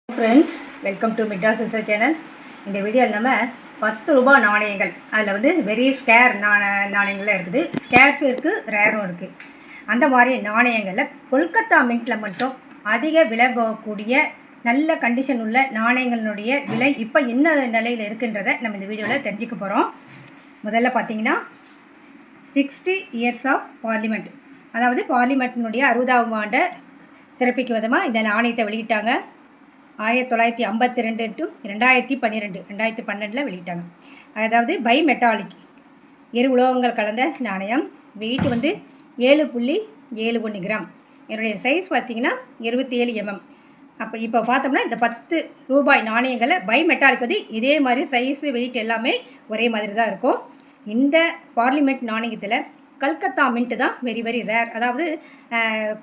Friends, welcome to Mitta sister channel. இந்த வீடியோவில் நம்ம 10 ரூபாய் நாணயங்கள், அதில் வந்து வெரி ஸ்கேர் நாணயங்கள்லாம் இருக்குது. ஸ்கேர்ஸும் இருக்குது, ரேரும் இருக்குது. அந்த மாதிரி நாணயங்களில் கொல்கத்தா மின்ட்டில் மட்டும் அதிக விலை போகக்கூடிய நல்ல கண்டிஷன் உள்ள நாணயங்களுடைய விலை இப்போ என்ன நிலையில் இருக்குன்றதை நம்ம இந்த வீடியோவில் தெரிஞ்சுக்க போகிறோம். முதல்ல பார்த்திங்கன்னா 60 இயர்ஸ் ஆஃப் பார்லிமெண்ட், அதாவது பார்லிமெண்ட்டினுடைய 60ஆம் ஆண்டை சிறப்பிக்கும் விதமாக இந்த நாணயத்தை வெளியிட்டாங்க. 1952 டு 2012 வெளியிட்டாங்க. அதாவது பை மெட்டாலிக், இரு உலோகங்கள் கலந்த நாணயம். வெயிட் வந்து 7.71 கிராம். என்னுடைய சைஸ் பார்த்திங்கன்னா 27 mm. இப்போ பார்த்தோம்னா இந்த 10 ரூபாய் நாணயங்களை பை மெட்டாலிக் வந்து இதே மாதிரி சைஸு வெயிட் எல்லாமே ஒரே மாதிரி தான் இருக்கும். இந்த பார்லிமெண்ட் நாணயத்தில் கல்கத்தா மின்ட்டு தான் வெரி வெரி ரேர், அதாவது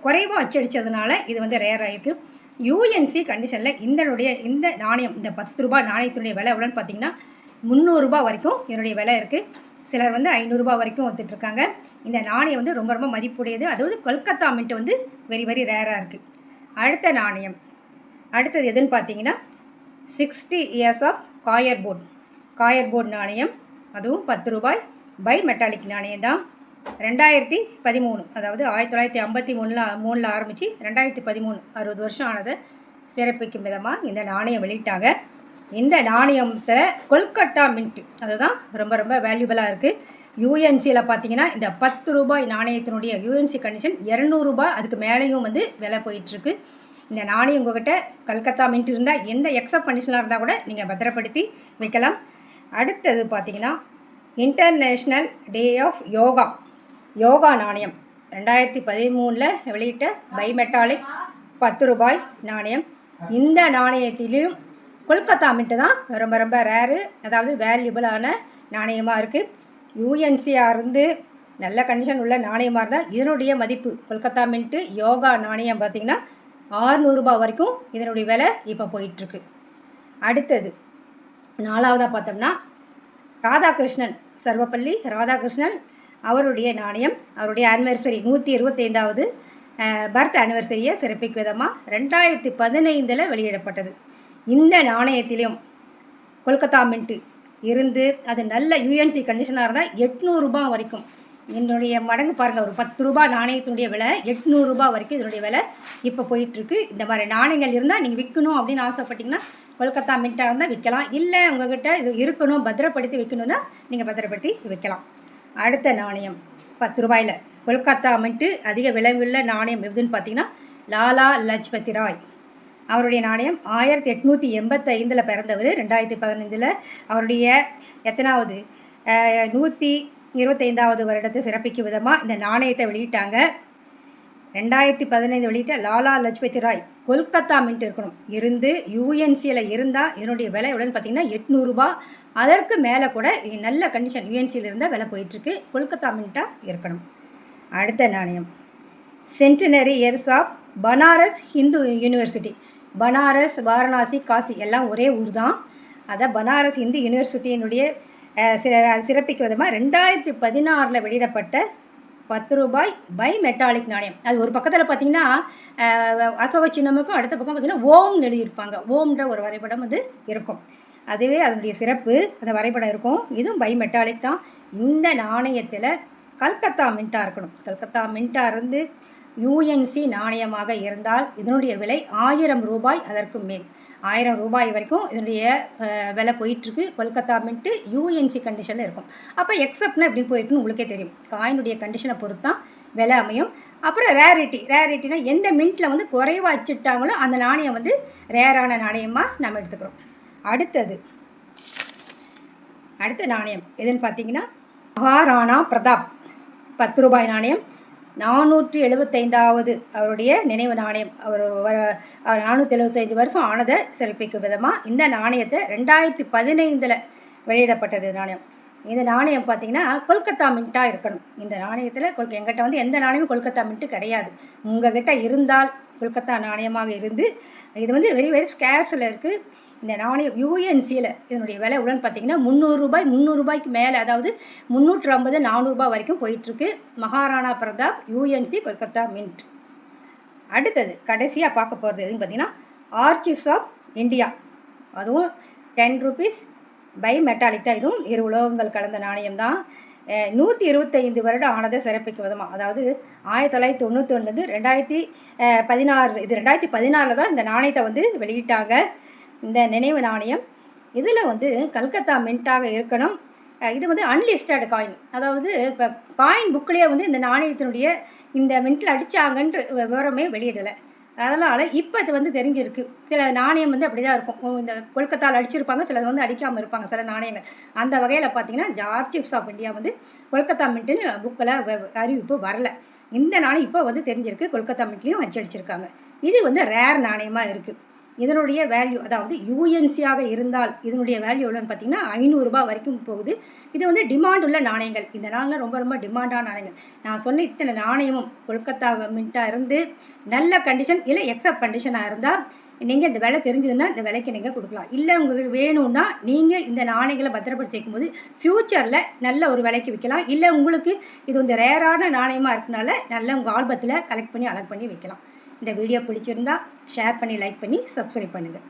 குறைவாக அச்சடித்ததுனால இது வந்து ரேர் ஆகிருக்கு. யூஎன்சி கண்டிஷனில் இந்த நாணயம், இந்த 10 ரூபாய் நாணயத்தினுடைய விலை எவ்வளோன்னு பார்த்தீங்கன்னா 300 ரூபா வரைக்கும் என்னுடைய விலை இருக்குது. சிலர் வந்து 500 ரூபா வரைக்கும் வந்துட்டுருக்காங்க. இந்த நாணயம் வந்து ரொம்ப ரொம்ப மதிப்புடையது. அதாவது கொல்கத்தா மின்ட்டு வந்து வெரி வெரி ரேராக இருக்குது. அடுத்த நாணயம், அடுத்தது எதுன்னு பார்த்தீங்கன்னா 60 இயர்ஸ் ஆஃப் காயர் போர்ட் நாணயம். அதுவும் 10 ரூபாய் பை மெட்டாலிக் நாணயம் தான். 2013, அதாவது 1953 ஆரம்பித்து 2013 60 வருஷம் ஆனதை சிறப்பிக்கும் விதமாக இந்த நாணயம் வெளியிட்டாங்க. இந்த நாணயத்தில் கொல்கட்டா மின்ட்டு அதுதான் ரொம்ப ரொம்ப வேல்யூபிளாக இருக்குது. யூஎன்சியில் பார்த்தீங்கன்னா இந்த 10 ரூபாய் நாணயத்தினுடைய யூஎன்சி கண்டிஷன் 200 ரூபாய், அதுக்கு மேலேயும் வந்து விலை போயிட்டுருக்கு. இந்த நாணயம் உங்கள்கிட்ட கல்கத்தா மின்ட் இருந்தால் எந்த எக்ஸப்ட் கண்டிஷனாக இருந்தால் கூட நீங்கள் பத்திரப்படுத்தி வைக்கலாம். அடுத்தது பார்த்திங்கன்னா இன்டர்நேஷ்னல் டே ஆஃப் யோகா நாணயம் 2013 வெளியிட்ட பை மெட்டாலிக் 10 ரூபாய் நாணயம். இந்த நாணயத்திலையும் கொல்கத்தா மின்ட்டு தான் ரொம்ப ரொம்ப ரேரு, அதாவது வேல்யூபிளான நாணயமாக இருக்குது. யூஎன்சியாக இருந்து நல்ல கண்டிஷன் உள்ள நாணயமாக இருந்தால் இதனுடைய மதிப்பு கொல்கத்தா மின்ட்டு யோகா நாணயம் பார்த்திங்கன்னா 600 ரூபாய் வரைக்கும் இதனுடைய விலை இப்போ போயிட்டுருக்கு. அடுத்தது 4வதாக பார்த்தோம்னா ராதாகிருஷ்ணன், சர்வப்பள்ளி ராதாகிருஷ்ணன் அவருடைய நாணயம், அவருடைய ஆனிவர்சரி 125வது பர்த் ஆனிவர்சரியை சிறப்பிக்கும் விதமாக 2015 வெளியிடப்பட்டது. இந்த நாணயத்திலையும் கொல்கத்தா மின்ட்டு இருந்து அது நல்ல யூஎன்சி கண்டிஷனாக இருந்தால் 800 ரூபாய் வரைக்கும், என்னுடைய மடங்கு பாருங்கள், ஒரு 10 ரூபாய் நாணயத்தினுடைய விலை 800 ரூபாய் வரைக்கும் இதனுடைய விலை இப்போ போயிட்டுருக்கு. இந்த மாதிரி நாணயங்கள் இருந்தால் நீங்கள் விற்கணும் அப்படின்னு ஆசைப்பட்டிங்கன்னா கொல்கத்தா மின்ட்டாக இருந்தால் விற்கலாம். இல்லை உங்கள்கிட்ட இது இருக்கணும் பத்திரப்படுத்தி வைக்கணுன்னா நீங்கள் பத்திரப்படுத்தி வைக்கலாம். அடுத்த நாணயம் 10 ரூபாயில் கொல்கத்தா மின்ட்டு அதிக விலையுள்ள நாணயம் எதுன்னு பார்த்தீங்கன்னா லாலா லஜ்பதி ராய் அவருடைய நாணயம். 1885 பிறந்தவர். 2015 அவருடைய எத்தனாவது 125வது வருடத்தை சிறப்பிக்கும் விதமாக இந்த நாணயத்தை வெளியிட்டாங்க. 2015 வெளியிட்ட லாலா லஜ்பதி ராய் கொல்கத்தா மின்ட் இருக்கணும், இருந்து யூஎன்சியில் இருந்தால் இதனுடைய விலை எவ்வளோன்னு பார்த்தீங்கன்னா 800 ரூபாய், அதற்கு மேலே கூட நல்ல கண்டிஷன் யூஎன்சியில் இருந்தால் விலை போயிட்டுருக்கு, கொல்கத்தா மின்ட்டாக இருக்கணும். அடுத்த நாணயம் centenary years of Banaras Hindu University. Banaras, Varanasi, Kashi எல்லாம் ஒரே ஊர் தான். அதை பனாரஸ் ஹிந்து யூனிவர்சிட்டியினுடைய சிறப்பிக்கும் விதமாக 2016 வெளியிடப்பட்ட 10 ரூபாய் பை மெட்டாலிக் நாணயம். அது ஒரு பக்கத்தில் பார்த்திங்கன்னா அசோக சின்னமுக்கும் அடுத்த பக்கம் பார்த்திங்கன்னா ஓம்னு எழுதியிருப்பாங்க. ஓம்ன்ற ஒரு வரைபடம் வந்து இருக்கும், அதுவே அதனுடைய சிறப்பு, அந்த வரைபடம் இருக்கும். இதுவும் பை மெட்டாலிக் தான். இந்த நாணயத்தில் கல்கத்தா மின்ட்டாக இருக்கணும். கல்கத்தா மின்ட்டாக இருந்து யூஎன்சி நாணயமாக இருந்தால் இதனுடைய விலை 1000 ரூபாய், அதற்கு மேல் 1000 ரூபாய் வரைக்கும் இதனுடைய விலை போயிட்டுருக்கு. கொல்கத்தா மின்ட்டு யூஎன்சி கண்டிஷனில் இருக்கும். அப்போ எக்ஸப்ட்னா எப்படின்னு போயிருக்குன்னு உங்களுக்கே தெரியும். காயினுடைய கண்டிஷனை பொறுத்து தான் விலை அமையும். அப்புறம் ரேரிட்டினா எந்த மின்ட்டில் வந்து குறைவாக வச்சுட்டாங்களோ அந்த நாணயம் வந்து ரேரான நாணயமாக நம்ம எடுத்துக்கிறோம். அடுத்த நாணயம் எதுன்னு பார்த்தீங்கன்னா மகாராணா பிரதாப் 10 ரூபாய் நாணயம். 475வது அவருடைய நினைவு நாணயம். அவர் 475 வருஷம் ஆனதை சிறப்பிக்கும் விதமாக இந்த நாணயத்தை 2015 வெளியிடப்பட்டது நாணயம். இந்த நாணயம் பார்த்திங்கன்னா கொல்கத்தா மின்ட்டாக இருக்கணும். இந்த நாணயத்தில் எங்கிட்ட வந்து எந்த நாணயமும் கொல்கத்தா மின்ட்டு கிடையாது. உங்கள்கிட்ட இருந்தால் கொல்கத்தா நாணயமாக இருந்து இது வந்து வெரி வெரி ஸ்கேர்ஸில் இருக்குது. இந்த நாணயம் யூஎன்சியில் இதனுடைய விலை எவ்வளோன்னு பார்த்தீங்கன்னா 300 ரூபாய்க்கு மேலே, அதாவது 350 400 ரூபாய் வரைக்கும் போயிட்டுருக்கு. Maharana Pratap UNC Kolkata mint. அடுத்தது கடைசியாக பார்க்க போகிறது எதுன்னு பார்த்தீங்கன்னா ஆர்ச்சிவ்ஸ் ஆஃப் இந்தியா. அதுவும் 10 ரூபீஸ் பை மெட்டாலிக் தான். இதுவும் 2 உலோகங்கள் கலந்த நாணயம் தான். 125 வருடம் ஆனதை சிறப்பிக்கும் விதமாக, அதாவது 1991லேருந்து 2016, இது 2016 தான் இந்த நாணயத்தை வந்து வெளியிட்டாங்க, இந்த நினைவு நாணயம். இதில் வந்து கல்கத்தா மின்ட்டாக இருக்கணும். இது வந்து அன்லிஸ்டட் காயின், அதாவது இப்போ காயின் புக்கிலே வந்து இந்த நாணயத்தினுடைய இந்த மின்ட்டில் அடித்தாங்கன்ற விவரமே வெளியிடலை. அதனால் இப்போ இது வந்து தெரிஞ்சிருக்கு. சில நாணயம் வந்து அப்படி தான் இருக்கும். இந்த கொல்கத்தாவில் அடிச்சிருப்பாங்க, சிலது வந்து அடிக்காமல் இருப்பாங்க சில நாணயங்கள். அந்த வகையில் பார்த்திங்கன்னா ஆர்ச்சிவ்ஸ் ஆஃப் இந்தியா வந்து கொல்கத்தா மின்ட்டுன்னு புக்கில் அறிவிப்பு வரலை. இந்த நாணயம் இப்போ வந்து தெரிஞ்சிருக்கு, கொல்கத்தா மின்ட்லேயும் அச்சடிச்சிருக்காங்க. இது வந்து ரேர் நாணயமாக இருக்குது. இதனுடைய வேல்யூ, அதாவது யூஎன்சியாக இருந்தால் இதனுடைய வேல்யூ எவ்வளோன்னு பார்த்தீங்கன்னா 500 ரூபாய் வரைக்கும் போகுது. இது வந்து டிமாண்ட் உள்ள நாணயங்கள். இந்த நாளில் ரொம்ப ரொம்ப டிமாண்டான நாணயங்கள். நான் சொன்ன இத்தனை நாணயமும் கொல்கத்தா மின்ட்டாக இருந்து நல்ல கண்டிஷன் இல்லை எக்ஸப்ட் கண்டிஷனாக இருந்தால் நீங்கள் இந்த விலை தெரிஞ்சதுன்னா இந்த விலைக்கு நீங்கள் கொடுக்கலாம். இல்லை உங்களுக்கு வேணும்னா நீங்கள் இந்த நாணயங்களை பத்திரப்படுத்தி வைக்கும்போது ஃப்யூச்சரில் நல்ல ஒரு விலைக்கு விற்கலாம். இல்லை உங்களுக்கு இது வந்து ரேரான நாணயமாக இருக்கனால நல்ல உங்கள் ஆல்பத்தில் கலெக்ட் பண்ணி அலெக்ட் பண்ணி வைக்கலாம். இந்த வீடியோ பிடிச்சிருந்தா ஷேர் பண்ணி, லைக் பண்ணி, சப்ஸ்கிரைப் பண்ணுங்கள்.